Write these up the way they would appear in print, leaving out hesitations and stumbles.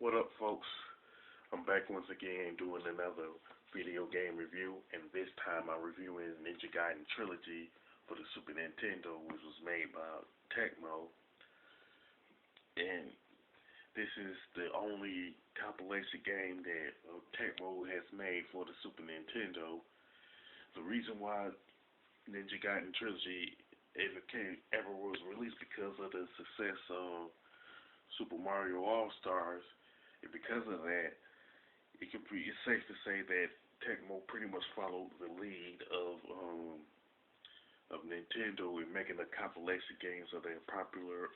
What up, folks? I'm back once again doing another video game review, and this time I'm reviewing Ninja Gaiden Trilogy for the Super Nintendo, which was made by Tecmo. And this is the only compilation game that Tecmo has made for the Super Nintendo. The reason why Ninja Gaiden Trilogy ever was released because of the success of Super Mario All Stars, and because of that, it's safe to say that Tecmo pretty much followed the lead of Nintendo in making the compilation games of their popular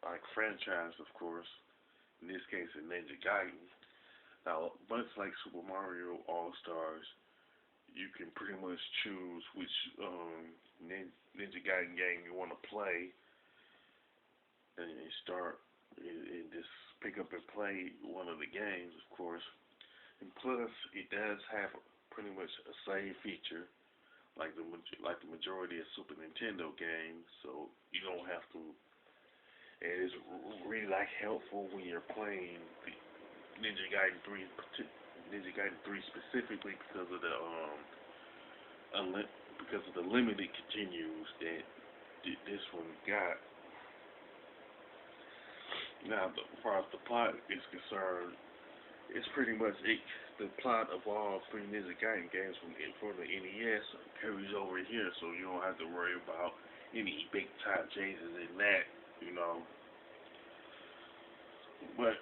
like franchise, of course. In this case, in Ninja Gaiden. Now, much like Super Mario All Stars, you can pretty much choose which Ninja Gaiden game you want to play, and you start and just pick up and play one of the games, of course. And plus, it does have pretty much a save feature, like the majority of Super Nintendo games. So you don't have to. And it's really like helpful when you're playing Ninja Gaiden 3, Ninja Gaiden 3 specifically because of the limited continues that this one got. Now, as far as the plot is concerned, it's pretty much the plot of all three Ninja Gaiden games from the NES carries over here, so you don't have to worry about any big time changes in that, you know. But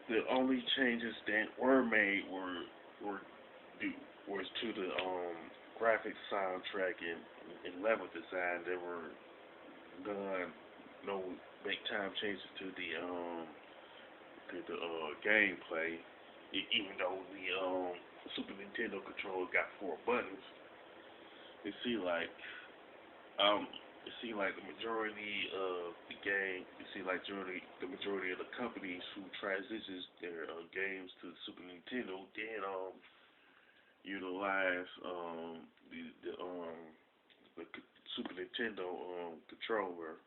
the only changes that were made was to the graphics, soundtrack, and level design. There were none, no big time changes to the gameplay. Even though the Super Nintendo controller got 4 buttons, it seemed like the majority of the game, the majority of the companies who transitions their games to the Super Nintendo did utilize the Super Nintendo controller.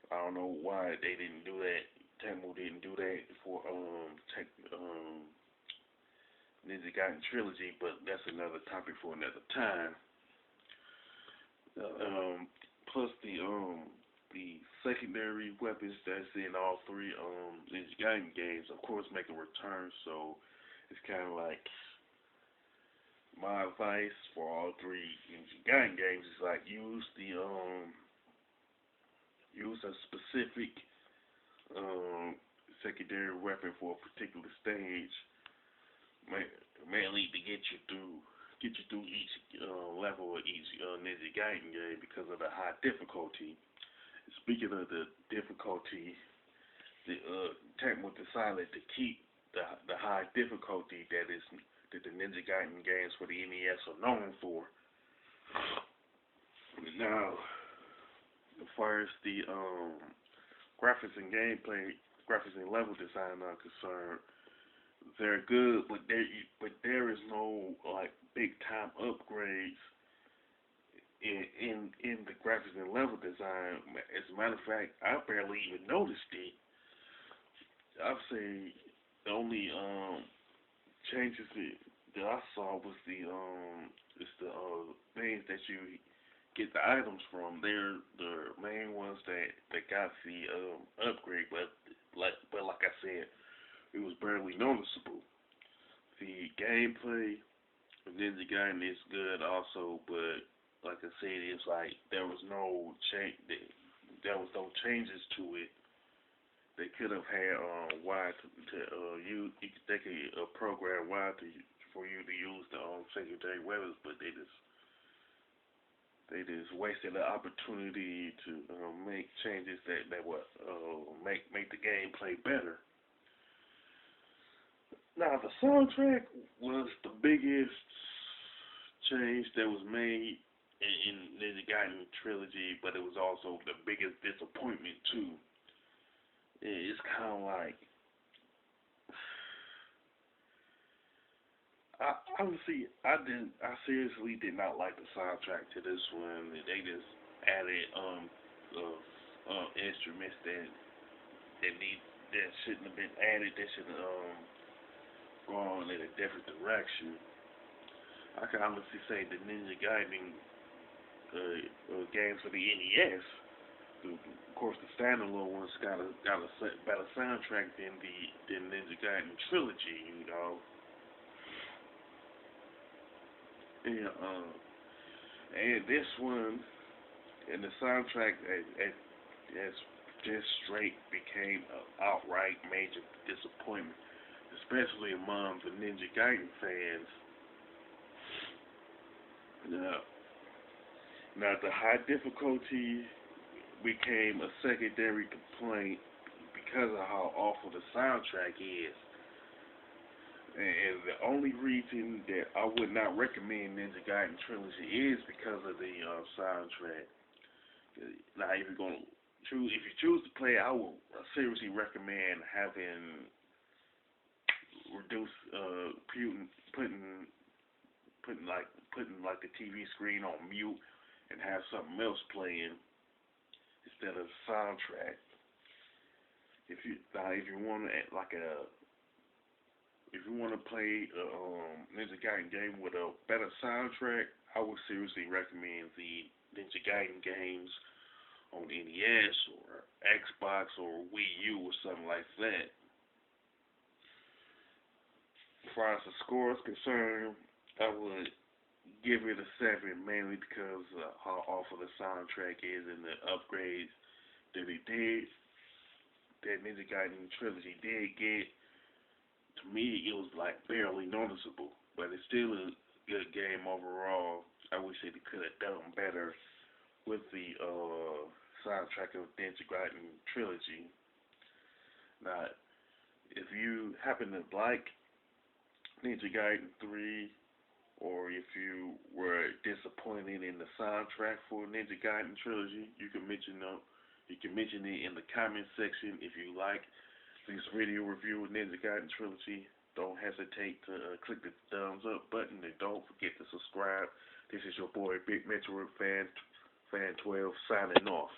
I don't know why they didn't do that. Tecmo didn't do that for Ninja Gaiden Trilogy, but that's another topic for another time. Plus the secondary weapons that's in all three Ninja Gaiden games, of course, make a return. So it's kind of like my advice for all three Ninja Gaiden games is like use a specific secondary weapon for a particular stage, mainly to get you through each level of each Ninja Gaiden game because of the high difficulty. Speaking of the difficulty, the Tecmo decided to keep the high difficulty that the Ninja Gaiden games for the NES are known for. Now, as far as the graphics and level design are concerned, they're good, but there is no like big time upgrades in the graphics and level design. As a matter of fact, I barely even noticed it. I'd say the only changes that I saw was the things that you get the items from. They're the main ones that got the upgrade, but like I said, it was barely noticeable. The gameplay of Ninja Gaiden is good also, but like I said, it's like there was no changes to it. They could have had they could program for you to use the secondary weapons, but they just wasted the opportunity to make changes that would make the gameplay better. Now, the soundtrack was the biggest change that was made in Ninja Gaiden Trilogy, but it was also the biggest disappointment too. It's kind of like I seriously did not like the soundtrack to this one. They just added instruments that that shouldn't have been added. That should have gone in a different direction. I can honestly say the Ninja Gaiden games for the NES. Of course, the standalone ones got a better soundtrack than the Ninja Gaiden trilogy. You know, and and this one and the soundtrack as just straight became an outright major disappointment, especially among the Ninja Gaiden fans. Now, now the high difficulty became a secondary complaint because of how awful the soundtrack is. And the only reason that I would not recommend Ninja Gaiden Trilogy is because of the soundtrack. Now, if you choose to play, I would seriously recommend having reduce putting like the TV screen on mute and have something else playing instead of soundtrack. If you want like a if you want to play a Ninja Gaiden game with a better soundtrack, I would seriously recommend the Ninja Gaiden games on NES or Xbox or Wii U or something like that. As far as the score is concerned, I would give it a 7 mainly because of how awful the soundtrack is and the upgrades that it did, that Ninja Gaiden Trilogy did get. To me, it was like barely noticeable, but it's still a good game overall. I wish they could have done better with the soundtrack of Ninja Gaiden Trilogy. Now, if you happen to like Ninja Gaiden 3, or if you were disappointed in the soundtrack for Ninja Gaiden Trilogy, you can mention it in the comment section. If you like this video review of Ninja Gaiden Trilogy, don't hesitate to click the thumbs up button and don't forget to subscribe. This is your boy Big Metroid Fan 12 signing off.